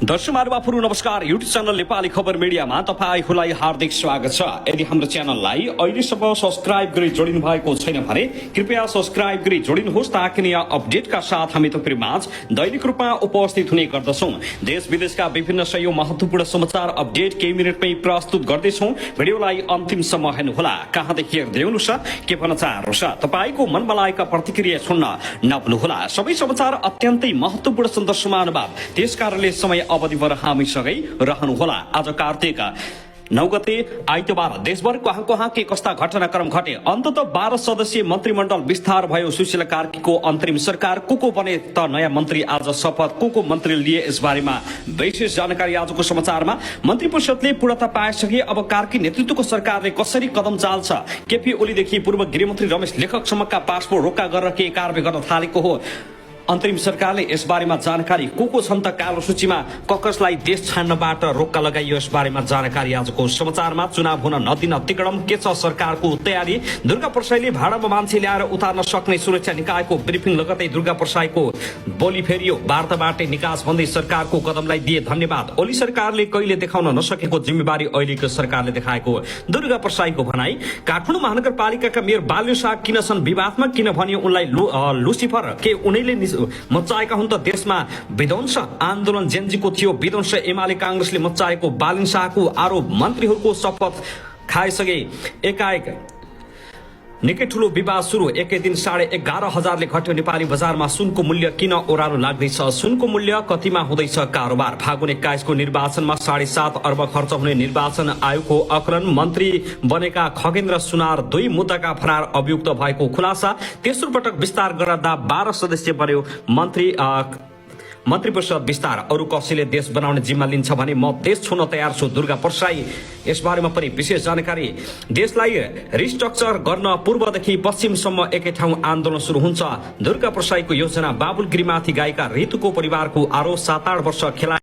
दर्शक महानुभावहरु नमस्कार। YouTube channel Nepali खबर मिडियामा तपाईहरुलाई हार्दिक स्वागत छ। यदि हाम्रो च्यानललाई अहिलेसम्म सब्स्क्राइब गरी जोडिनु भएको छैन भने कृपया सब्स्क्राइब गरी जोडिनुहोस् ताकि नयाँ अपडेटका साथ हामी तपाईहरुमाझ दैनिक रूपमा उपस्थित हुने गर्दछौं। देश विदेशका विभिन्न सय महत्वपूर्ण समाचार अपडेट केही मिनेटमै प्रस्तुत गर्दैछौं। भिडियोलाई अन्तिमसम्म हेर्नुहोला। कहाँदेखि हेर्दै हुनुहुन्छ, के भन्न चाहनुहुन्छ, तपाईको मनमा लागेका प्रतिक्रिया सुन्न नभुल्नुहोला। सबै समाचार अत्यन्तै महत्वपूर्ण छन् दर्शक महानुभाव, त्यसकारणले समय अवधिभर हामीसँगै रहनुहोला। आज कार्तिक 9 गते आइतबार देशभर कहाँ कहाँ के कस्ता घटनाक्रम घटे। अन्ततः 12 सदस्यीय मन्त्रीमण्डल विस्तार भयो। सुशीला कार्कीको अन्तरिम सरकार को बने त नयाँ मन्त्री आज शपथ को मन्त्री लिए, यसबारेमा विशेष जानकारी आजको समाचारमा। मन्त्री परिषदले पूर्णता पाएसके अब कार्की नेतृत्वको सरकारले कसरी कदम चाल्छ। केपी ओलीदेखि पूर्व गृहमन्त्री रमेश लेखकसम्मका पासपोर्ट रोक्का गरेर के कारबाही गर्न थालेको हो। अन्तरिम सरकारले यसबारेमा जानकारी को छन् त कालो सूचीमा कसलाई देश छाड्नबाट रोक्का लगाइयो, यसबारेमा जानकारी आजको समाचारमा। चुनाव हुन नदिन तिकडम के छ सरकारको तयारी। दुर्गा प्रसाईले भाडामा मान्छे ल्याएर उतार्न सक्ने सुरक्षा निकायको ब्रिफिङ लगतै दुर्गा प्रसाईको बोली फेरियो। वार्ताबाटै निकास भन्दै सरकारको कदमलाई दिए धन्यवाद। ओली सरकारले कहिले देखाउन नसकेको जिम्मेवारी अहिलेको सरकारले देखाएको दुर्गा प्रसाईको भनाई। काठमाडौँ महानगरपालिकाका मेयर बाल्य शाह किन छन् विवादमा, किन भनियो उनलाई लुसिफर, के उनैले मचाएका हुन् त। देशमा विध्वंस आन्दोलन जेनजीको थियो। विध्वंस एमाले कांग्रेसले मचाएको बालिन शाहको आरोप। मन्त्रीहरूको शपथ खाइसके एकाएक निकै ठूलो विवाद सुरु। एकै दिन 11,500ले घट्यो। नेपाली बजारमा सुनको मूल्य किन ओह्रालो लाग्दैछ। सुनको मूल्य कतिमा हुँदैछ कारोबार। फागुन 21 को निर्वाचनमा 7.5 अर्ब खर्च हुने निर्वाचन आयोगको आकलन। मन्त्री बनेका खगेन्द्र सुनार 2 मुद्दाका फरार अभियुक्त भएको खुलासा। तेस्रो पटक विस्तार गर्दा 12 सदस्य बन्यो मन्त्री परिषद विस्तार। अरू कसैले देश बनाउने जिम्मा लिन्छ भने म देश छोड्न तयार छु, दुर्गा प्रसाई। यसबारेमा पनि विशेष जानकारी। देशलाई रिस्ट्रक्चर गर्न पूर्वदेखि पश्चिमसम्म एकै ठाउँ आन्दोलन सुरु हुन्छ। दुर्गा प्रसाईको योजना। बाबुल गिरीमाथि गायिका ऋतुको परिवारको आरोप। 7-8 वर्ष खेला